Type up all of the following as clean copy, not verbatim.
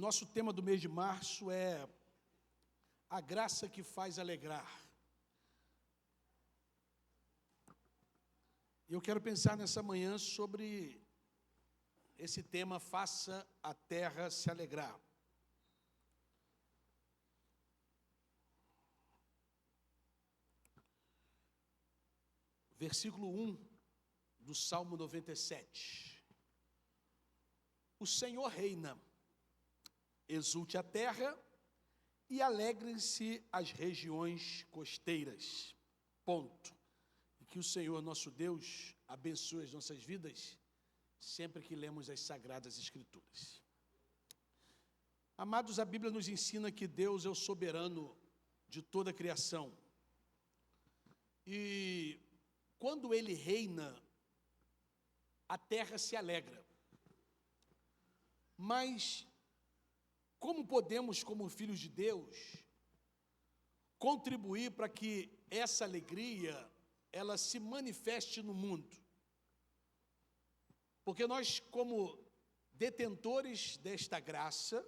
nosso tema do mês de março é a graça que faz alegrar. E eu quero pensar nessa manhã sobre esse tema, faça a terra se alegrar. Versículo 1 do Salmo 97. O Senhor reina, exulte a terra e alegrem-se as regiões costeiras. Ponto. E que o Senhor, nosso Deus, abençoe as nossas vidas sempre que lemos as Sagradas Escrituras. Amados, a Bíblia nos ensina que Deus é o soberano de toda a criação. E quando Ele reina, a terra se alegra. Mas como podemos, como filhos de Deus, contribuir para que essa alegria ela se manifeste no mundo? Porque nós, como detentores desta graça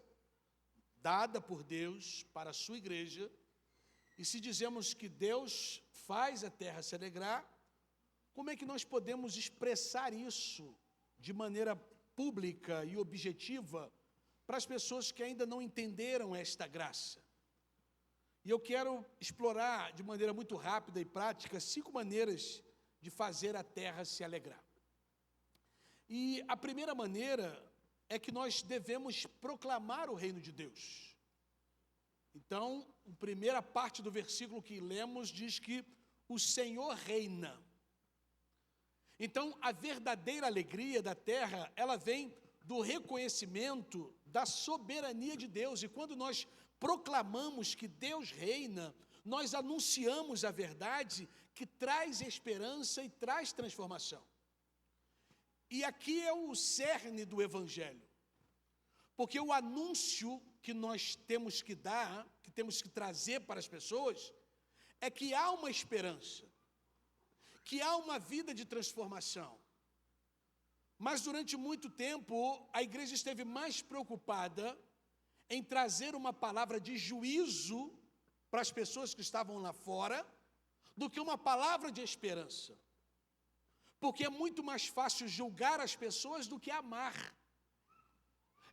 dada por Deus para a sua igreja, e se dizemos que Deus faz a terra se alegrar, como é que nós podemos expressar isso de maneira pública e objetiva para as pessoas que ainda não entenderam esta graça? E eu quero explorar de maneira muito rápida e prática 5 maneiras de fazer a terra se alegrar. E a primeira maneira é que nós devemos proclamar o reino de Deus. Então, a primeira parte do versículo que lemos diz que o Senhor reina. Então, a verdadeira alegria da terra, ela vem do reconhecimento da soberania de Deus. E quando nós proclamamos que Deus reina, nós anunciamos a verdade que traz esperança e traz transformação. E aqui é o cerne do Evangelho. Porque o anúncio que nós temos que dar, que temos que trazer para as pessoas, é que há uma esperança, que há uma vida de transformação. Mas durante muito tempo, a igreja esteve mais preocupada em trazer uma palavra de juízo para as pessoas que estavam lá fora, do que uma palavra de esperança. Porque é muito mais fácil julgar as pessoas do que amar.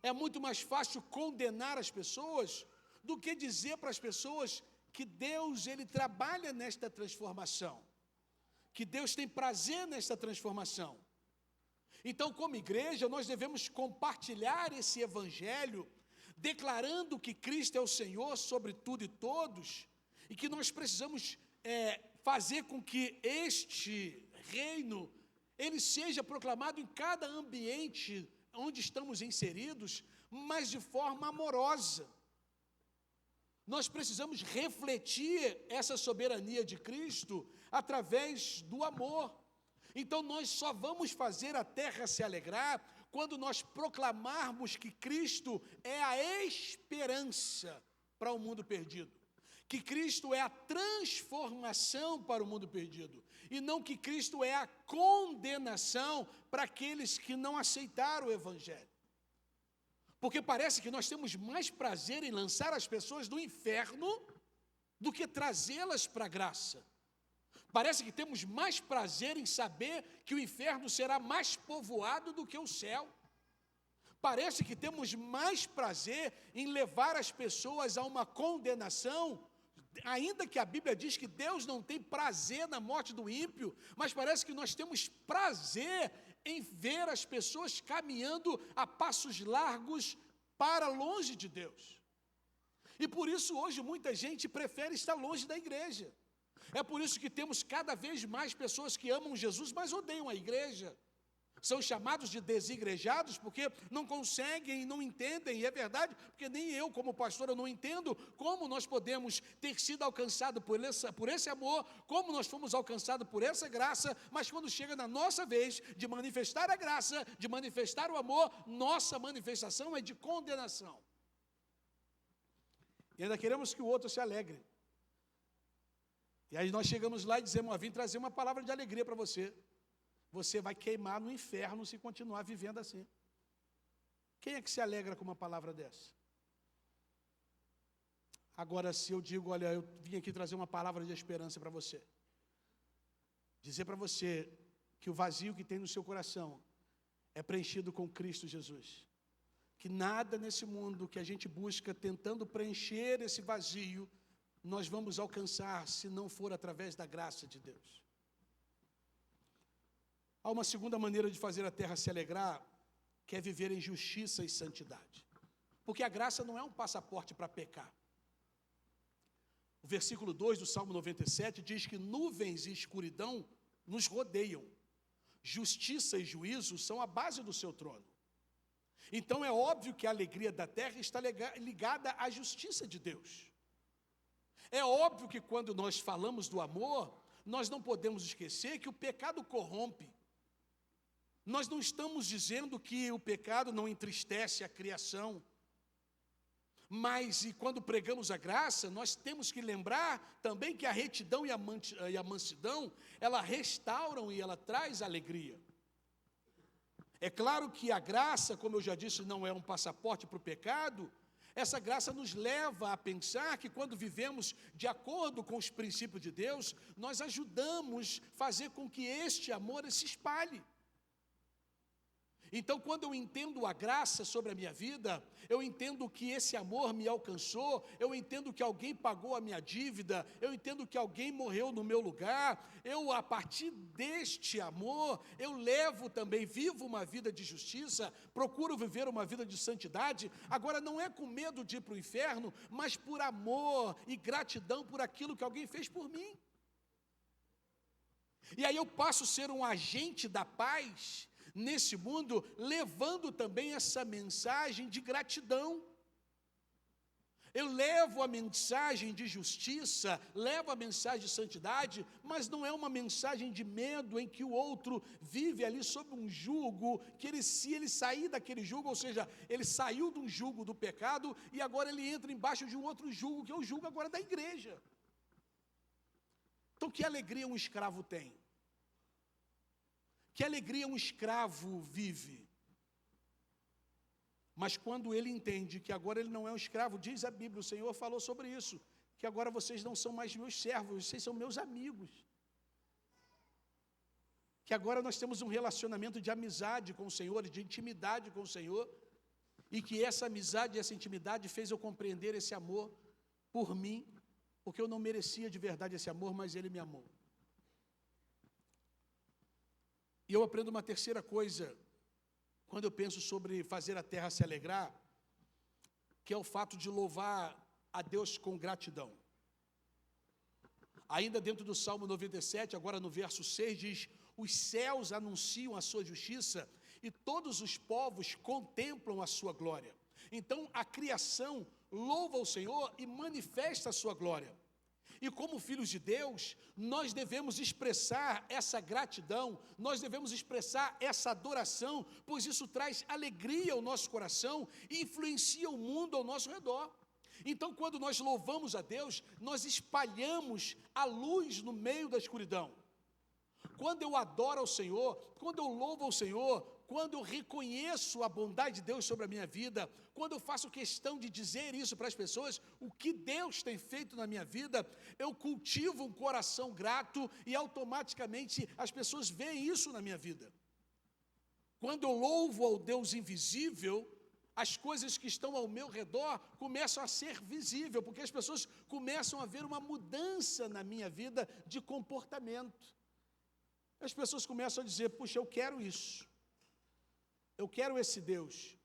É muito mais fácil condenar as pessoas do que dizer para as pessoas que Deus, Ele trabalha nesta transformação. Que Deus tem prazer nesta transformação. Então, como igreja, nós devemos compartilhar esse evangelho, declarando que Cristo é o Senhor sobre tudo e todos, e que nós precisamos fazer com que este reino, ele seja proclamado em cada ambiente onde estamos inseridos, mas de forma amorosa. Nós precisamos refletir essa soberania de Cristo através do amor. Então nós só vamos fazer a terra se alegrar quando nós proclamarmos que Cristo é a esperança para o mundo perdido. Que Cristo é a transformação para o mundo perdido. E não que Cristo é a condenação para aqueles que não aceitaram o Evangelho. Porque parece que nós temos mais prazer em lançar as pessoas do inferno do que trazê-las para a graça. Parece que temos mais prazer em saber que o inferno será mais povoado do que o céu. Parece que temos mais prazer em levar as pessoas a uma condenação, ainda que a Bíblia diz que Deus não tem prazer na morte do ímpio, mas parece que nós temos prazer em ver as pessoas caminhando a passos largos para longe de Deus. E por isso hoje muita gente prefere estar longe da igreja. É por isso que temos cada vez mais pessoas que amam Jesus, mas odeiam a igreja. São chamados de desigrejados porque não conseguem e não entendem, e é verdade, porque nem eu como pastor eu não entendo como nós podemos ter sido alcançados por esse amor, como nós fomos alcançados por essa graça, mas quando chega na nossa vez de manifestar a graça, de manifestar o amor, nossa manifestação é de condenação. E ainda queremos que o outro se alegre. E aí nós chegamos lá e dizemos, vim trazer uma palavra de alegria para você. Você vai queimar no inferno se continuar vivendo assim. Quem é que se alegra com uma palavra dessa? Agora, se eu digo, olha, eu vim aqui trazer uma palavra de esperança para você, dizer para você que o vazio que tem no seu coração é preenchido com Cristo Jesus, que nada nesse mundo que a gente busca tentando preencher esse vazio, nós vamos alcançar se não for através da graça de Deus. Há uma segunda maneira de fazer a terra se alegrar, que é viver em justiça e santidade. Porque a graça não é um passaporte para pecar. O versículo 2 do Salmo 97 diz que nuvens e escuridão nos rodeiam. Justiça e juízo são a base do seu trono. Então é óbvio que a alegria da terra está ligada à justiça de Deus. É óbvio que quando nós falamos do amor, nós não podemos esquecer que o pecado corrompe. Nós não estamos dizendo que o pecado não entristece a criação. Mas, e quando pregamos a graça, nós temos que lembrar também que a retidão e a mansidão, ela restauram e ela traz alegria. É claro que a graça, como eu já disse, não é um passaporte para o pecado. Essa graça nos leva a pensar que quando vivemos de acordo com os princípios de Deus, nós ajudamos a fazer com que este amor se espalhe. Então, quando eu entendo a graça sobre a minha vida, eu entendo que esse amor me alcançou, eu entendo que alguém pagou a minha dívida, eu entendo que alguém morreu no meu lugar, a partir deste amor, eu levo também, vivo uma vida de justiça, procuro viver uma vida de santidade, agora não é com medo de ir para o inferno, mas por amor e gratidão por aquilo que alguém fez por mim. E aí eu passo a ser um agente da paz, nesse mundo, levando também essa mensagem de gratidão. Eu levo a mensagem de justiça, levo a mensagem de santidade, mas não é uma mensagem de medo em que o outro vive ali sob um jugo, que se ele sair daquele jugo, ou seja, ele saiu de um jugo do pecado e agora ele entra embaixo de um outro jugo, que é o jugo agora da igreja. Então, que alegria um escravo tem? Que alegria um escravo vive? Mas quando ele entende que agora ele não é um escravo, diz a Bíblia, o Senhor falou sobre isso, que agora vocês não são mais meus servos, vocês são meus amigos. Que agora nós temos um relacionamento de amizade com o Senhor, de intimidade com o Senhor, e que essa amizade e essa intimidade fez eu compreender esse amor por mim, porque eu não merecia de verdade esse amor, mas Ele me amou. E eu aprendo uma terceira coisa, quando eu penso sobre fazer a terra se alegrar, que é o fato de louvar a Deus com gratidão. Ainda dentro do Salmo 97, agora no verso 6, diz: os céus anunciam a sua justiça e todos os povos contemplam a sua glória. Então a criação louva o Senhor e manifesta a sua glória. E como filhos de Deus, nós devemos expressar essa gratidão, nós devemos expressar essa adoração, pois isso traz alegria ao nosso coração e influencia o mundo ao nosso redor. Então, quando nós louvamos a Deus, nós espalhamos a luz no meio da escuridão. Quando eu adoro ao Senhor, quando eu louvo ao Senhor, quando eu reconheço a bondade de Deus sobre a minha vida, quando eu faço questão de dizer isso para as pessoas, o que Deus tem feito na minha vida, eu cultivo um coração grato e automaticamente as pessoas veem isso na minha vida. Quando eu louvo ao Deus invisível, as coisas que estão ao meu redor começam a ser visíveis, porque as pessoas começam a ver uma mudança na minha vida de comportamento. As pessoas começam a dizer: puxa, eu quero isso, eu quero esse Deus,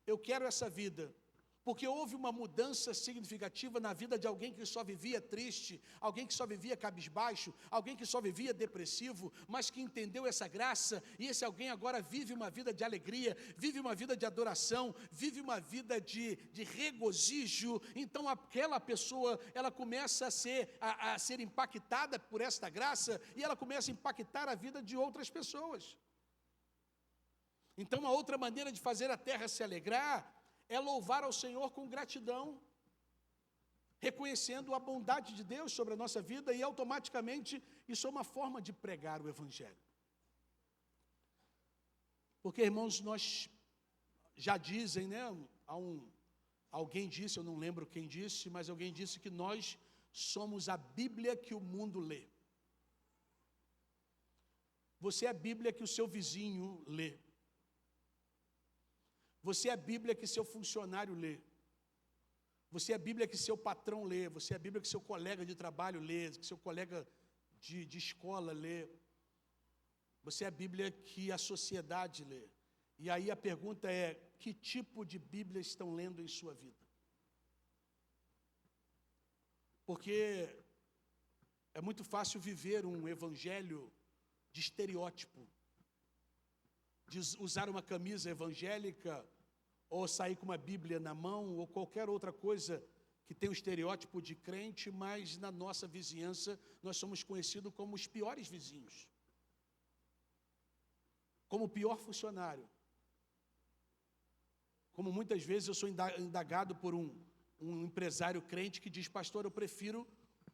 eu quero essa vida, porque houve uma mudança significativa na vida de alguém que só vivia triste, alguém que só vivia cabisbaixo, alguém que só vivia depressivo, mas que entendeu essa graça, e esse alguém agora vive uma vida de alegria, vive uma vida de adoração, vive uma vida de regozijo. Então aquela pessoa, ela começa a ser impactada por esta graça, e ela começa a impactar a vida de outras pessoas. Então a outra maneira de fazer a terra se alegrar é louvar ao Senhor com gratidão, reconhecendo a bondade de Deus sobre a nossa vida, e automaticamente isso é uma forma de pregar o Evangelho. Porque, irmãos, nós já dizem, né, há Alguém disse, eu não lembro quem disse, mas alguém disse que nós somos a Bíblia que o mundo lê. Você é a Bíblia que o seu vizinho lê. Você é a Bíblia que seu funcionário lê. Você é a Bíblia que seu patrão lê. Você é a Bíblia que seu colega de trabalho lê, que seu colega de escola lê. Você é a Bíblia que a sociedade lê. E aí a pergunta é, que tipo de Bíblia estão lendo em sua vida? Porque é muito fácil viver um evangelho de estereótipo, de usar uma camisa evangélica, ou sair com uma Bíblia na mão, ou qualquer outra coisa que tem o estereótipo de crente, mas na nossa vizinhança nós somos conhecidos como os piores vizinhos, como o pior funcionário. Como muitas vezes eu sou indagado por um empresário crente que diz, pastor, eu prefiro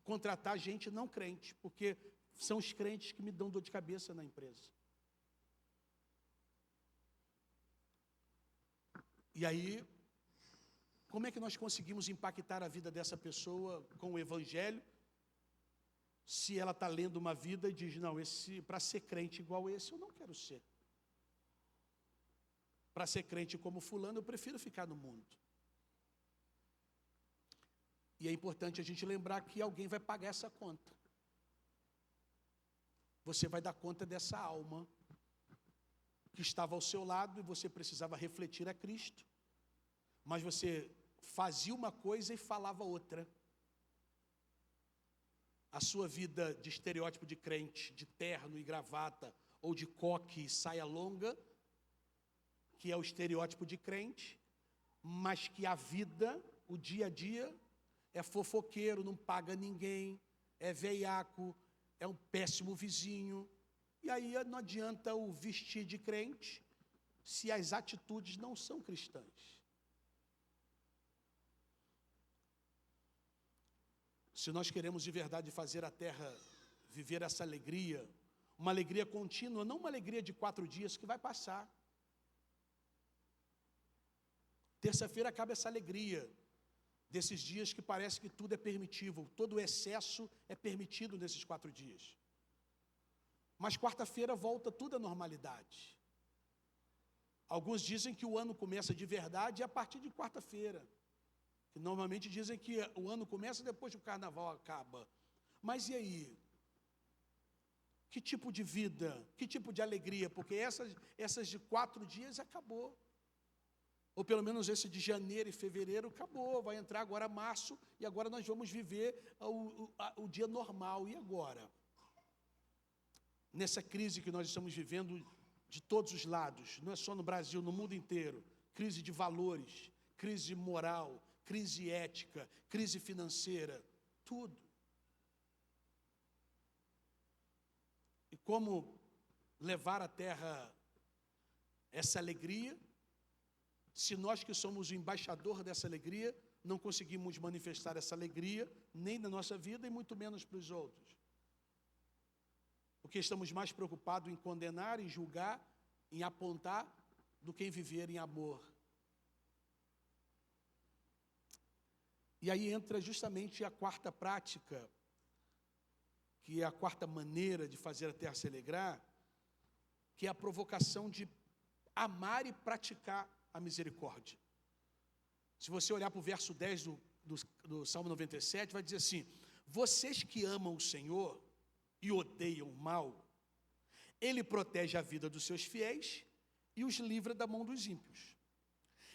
contratar gente não crente, porque são os crentes que me dão dor de cabeça na empresa. E aí, como é que nós conseguimos impactar a vida dessa pessoa com o evangelho, se ela está lendo uma vida e diz, não, para ser crente igual esse, eu não quero ser. Para ser crente como fulano, eu prefiro ficar no mundo. E é importante a gente lembrar que alguém vai pagar essa conta. Você vai dar conta dessa alma que estava ao seu lado e você precisava refletir a Cristo, mas você fazia uma coisa e falava outra. A sua vida de estereótipo de crente, de terno e gravata, ou de coque e saia longa, que é o estereótipo de crente, mas que a vida, o dia a dia, é fofoqueiro, não paga ninguém, é veiaco, é um péssimo vizinho. E aí não adianta o vestir de crente, se as atitudes não são cristãs. Se nós queremos de verdade fazer a terra viver essa alegria, uma alegria contínua, não uma alegria de 4 dias que vai passar. Terça-feira acaba essa alegria, desses dias que parece que tudo é permitível, todo o excesso é permitido nesses 4 dias. Mas quarta-feira volta tudo à normalidade. Alguns dizem que o ano começa de verdade a partir de quarta-feira. Que normalmente dizem que o ano começa depois que o carnaval acaba. Mas e aí? Que tipo de vida? Que tipo de alegria? Porque essas de 4 dias acabou. Ou pelo menos esse de janeiro e fevereiro acabou. Vai entrar agora março e agora nós vamos viver o dia normal. E agora? Nessa crise que nós estamos vivendo de todos os lados, não é só no Brasil, no mundo inteiro, crise de valores, crise moral, crise ética, crise financeira, tudo. E como levar à terra essa alegria, se nós que somos o embaixador dessa alegria, não conseguimos manifestar essa alegria, nem na nossa vida e muito menos para os outros. Porque estamos mais preocupados em condenar, em julgar, em apontar, do que em viver em amor. E aí entra justamente a quarta prática, que é a quarta maneira de fazer a terra se alegrar, que é a provocação de amar e praticar a misericórdia. Se você olhar para o verso 10 do Salmo 97, vai dizer assim, vocês que amam o Senhor e odeiam o mal, Ele protege a vida dos seus fiéis e os livra da mão dos ímpios.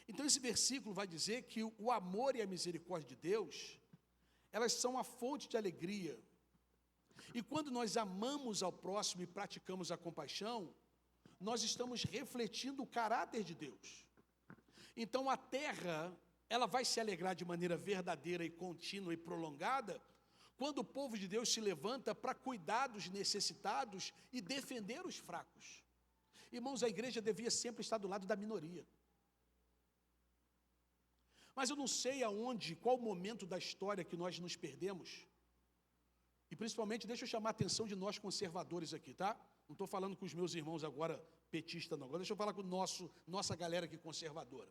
Então esse versículo vai dizer que o amor e a misericórdia de Deus, elas são a fonte de alegria. E quando nós amamos ao próximo e praticamos a compaixão, nós estamos refletindo o caráter de Deus. Então a terra, ela vai se alegrar de maneira verdadeira e contínua e prolongada, quando o povo de Deus se levanta para cuidar dos necessitados e defender os fracos. Irmãos, a igreja devia sempre estar do lado da minoria. Mas eu não sei aonde, qual momento da história que nós nos perdemos. E principalmente, deixa eu chamar a atenção de nós conservadores aqui, tá? Não estou falando com os meus irmãos agora petistas, não. Agora deixa eu falar com nossa galera aqui conservadora.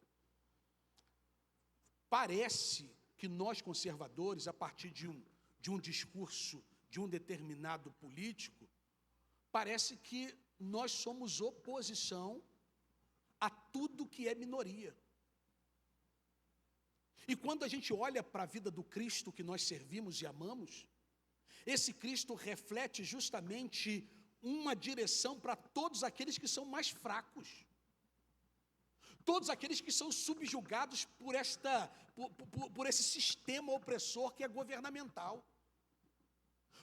parece que nós conservadores, a partir de um discurso de um determinado político, parece que nós somos oposição a tudo que é minoria. E quando a gente olha para a vida do Cristo que nós servimos e amamos, esse Cristo reflete justamente uma direção para todos aqueles que são mais fracos, todos aqueles que são subjugados por esse sistema opressor que é governamental,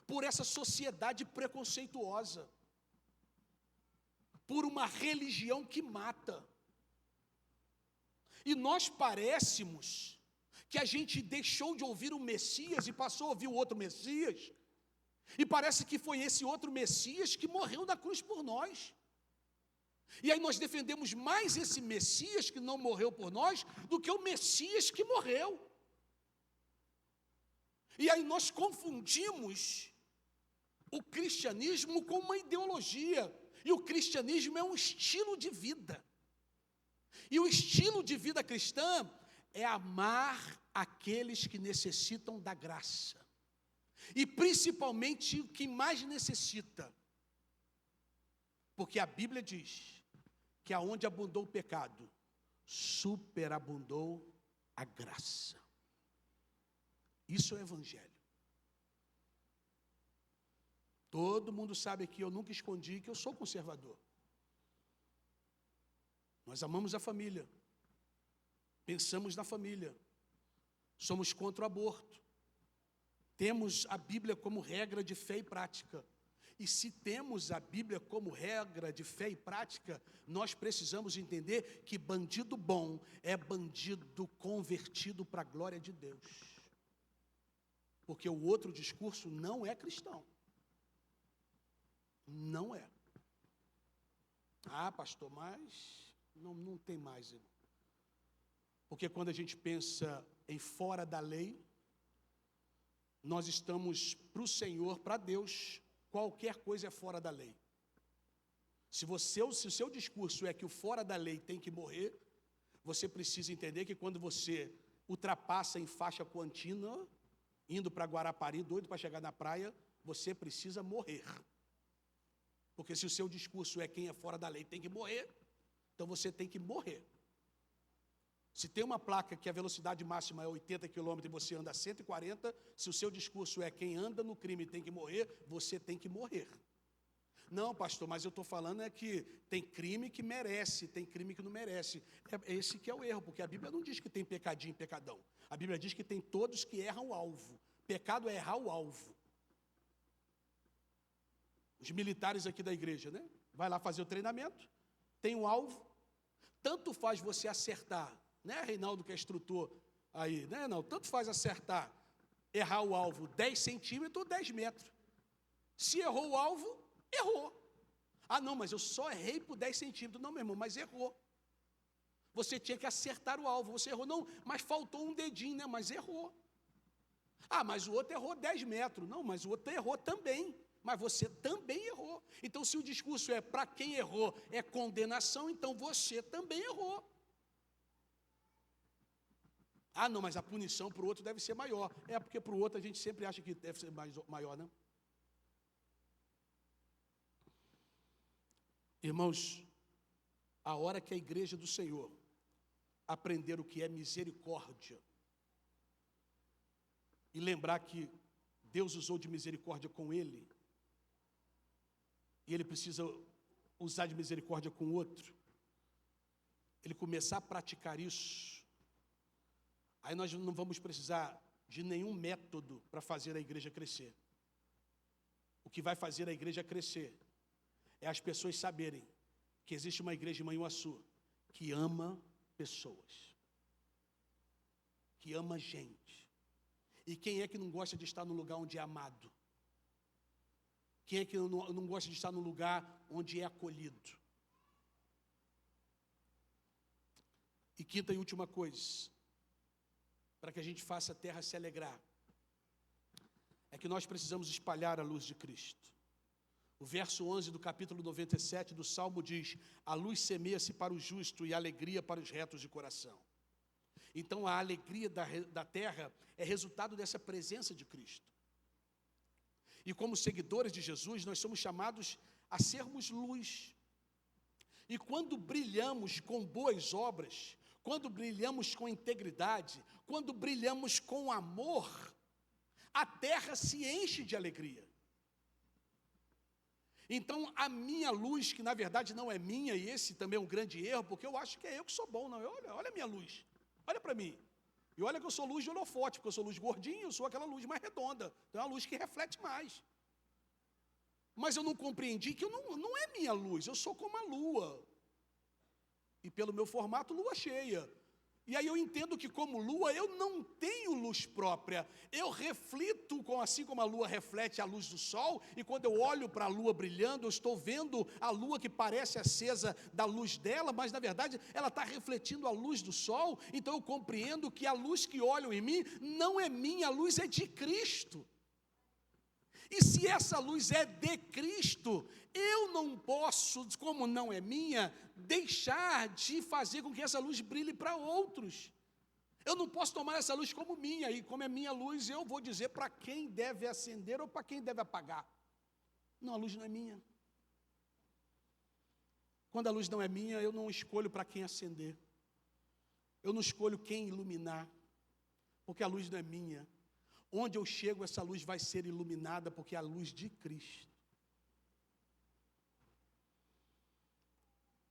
por essa sociedade preconceituosa, por uma religião que mata. E nós parécemos que a gente deixou de ouvir o Messias e passou a ouvir o outro Messias, e parece que foi esse outro Messias que morreu na cruz por nós. E aí nós defendemos mais esse Messias que não morreu por nós do que o Messias que morreu. E aí nós confundimos o cristianismo com uma ideologia. E o cristianismo é um estilo de vida. E o estilo de vida cristã é amar aqueles que necessitam da graça. E principalmente o que mais necessita. Porque a Bíblia diz que aonde abundou o pecado, superabundou a graça. Isso é o Evangelho. Todo mundo sabe que eu nunca escondi que eu sou conservador. Nós amamos a família. Pensamos na família. Somos contra o aborto. Temos a Bíblia como regra de fé e prática. E se temos a Bíblia como regra de fé e prática, nós precisamos entender que bandido bom é bandido convertido para a glória de Deus. Porque o outro discurso não é cristão. Não é. Ah, pastor, mas não tem mais, irmão. Porque quando a gente pensa em fora da lei, nós estamos para o Senhor, para Deus, qualquer coisa é fora da lei. Se o seu discurso é que o fora da lei tem que morrer, você precisa entender que quando você ultrapassa em faixa contínua, indo para Guarapari, doido para chegar na praia, você precisa morrer. Porque se o seu discurso é quem é fora da lei tem que morrer, então você tem que morrer. Se tem uma placa que a velocidade máxima é 80 km e você anda a 140, se o seu discurso é quem anda no crime tem que morrer, você tem que morrer. Não, pastor, mas eu estou falando é que tem crime que merece, tem crime que não merece. É esse que é o erro, porque a Bíblia não diz que tem pecadinho e pecadão. A Bíblia diz que tem todos que erram o alvo. Pecado é errar o alvo. Os militares aqui da igreja, né? Vai lá fazer o treinamento, tem um alvo, tanto faz você acertar, né, Reinaldo, que é instrutor aí, né, não, tanto faz acertar, errar o alvo 10 centímetros ou 10 metros. Se errou o alvo, errou. Ah, não, mas eu só errei por 10 centímetros. Não, meu irmão, mas errou. Você tinha que acertar o alvo, você errou. Não, mas faltou um dedinho, né, mas errou. Ah, mas o outro errou 10 metros. Não, mas o outro errou também. Mas você também errou. Então, se o discurso é para quem errou é condenação, então você também errou. Ah, não, mas a punição para o outro deve ser maior. É porque para o outro a gente sempre acha que deve ser maior, né? Irmãos, a hora que a igreja do Senhor aprender o que é misericórdia e lembrar que Deus usou de misericórdia com ele, e ele precisa usar de misericórdia com o outro, ele começar a praticar isso, aí nós não vamos precisar de nenhum método para fazer a igreja crescer. O que vai fazer a igreja crescer é as pessoas saberem que existe uma igreja em Manhuaçu que ama pessoas, que ama gente. E quem é que não gosta de estar no lugar onde é amado? Quem é que não gosta de estar no lugar onde é acolhido? E quinta e última coisa, para que a gente faça a terra se alegrar, é que nós precisamos espalhar a luz de Cristo. O verso 11 do capítulo 97 do Salmo diz: a luz semeia-se para o justo e a alegria para os retos de coração. Então, a alegria da terra é resultado dessa presença de Cristo. E como seguidores de Jesus, nós somos chamados a sermos luz. E quando brilhamos com boas obras, quando brilhamos com integridade, quando brilhamos com amor, a terra se enche de alegria. Então, a minha luz, que na verdade não é minha, e esse também é um grande erro, porque eu acho que é eu que sou bom, não, olha a minha luz, olha para mim. E olha que eu sou luz de holofote, porque eu sou luz gordinha, eu sou aquela luz mais redonda, então é uma luz que reflete mais. Mas eu não compreendi que não é minha luz, eu sou como a lua. E pelo meu formato, lua cheia. E aí eu entendo que como lua, eu não tenho luz própria. Eu reflito, assim como a lua reflete a luz do sol, e quando eu olho para a lua brilhando, eu estou vendo a lua que parece acesa da luz dela, mas na verdade ela está refletindo a luz do sol. Então eu compreendo que a luz que olham em mim não é minha, a luz é de Cristo. E se essa luz é de Cristo, eu não posso, como não é minha, deixar de fazer com que essa luz brilhe para outros. Eu não posso tomar essa luz como minha, e como é minha luz, eu vou dizer para quem deve acender ou para quem deve apagar. Não, a luz não é minha. Quando a luz não é minha, eu não escolho para quem acender. Eu não escolho quem iluminar, porque a luz não é minha. Onde eu chego, essa luz vai ser iluminada, porque é a luz de Cristo.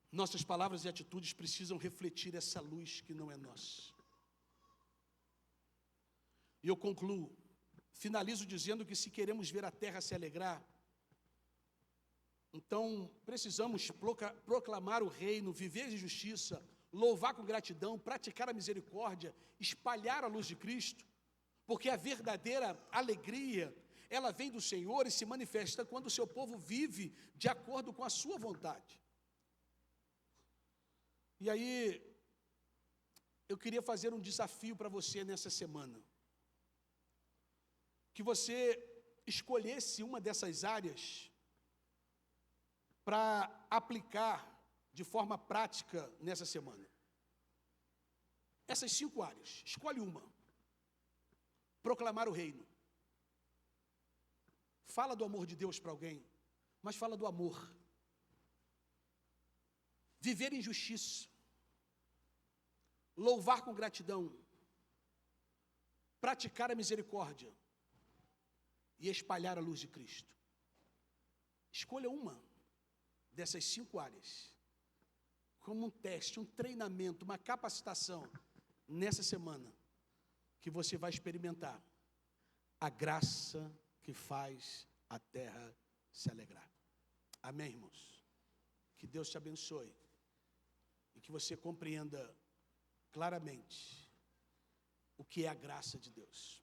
Nossas palavras e atitudes precisam refletir essa luz que não é nossa. E eu concluo, finalizo dizendo que se queremos ver a terra se alegrar, então precisamos proclamar o reino, viver de justiça, louvar com gratidão, praticar a misericórdia, espalhar a luz de Cristo. Porque a verdadeira alegria, ela vem do Senhor e se manifesta quando o seu povo vive de acordo com a sua vontade. E aí, eu queria fazer um desafio para você nessa semana. Que você escolhesse uma dessas áreas para aplicar de forma prática nessa semana. Essas 5 áreas, escolhe uma. Proclamar o reino. Fala do amor de Deus para alguém, mas fala do amor. Viver em justiça. Louvar com gratidão. Praticar a misericórdia. E espalhar a luz de Cristo. Escolha uma dessas 5 áreas, como um teste, um treinamento, uma capacitação, nessa semana, que você vai experimentar a graça que faz a terra se alegrar. Amém, irmãos? Que Deus te abençoe e que você compreenda claramente o que é a graça de Deus.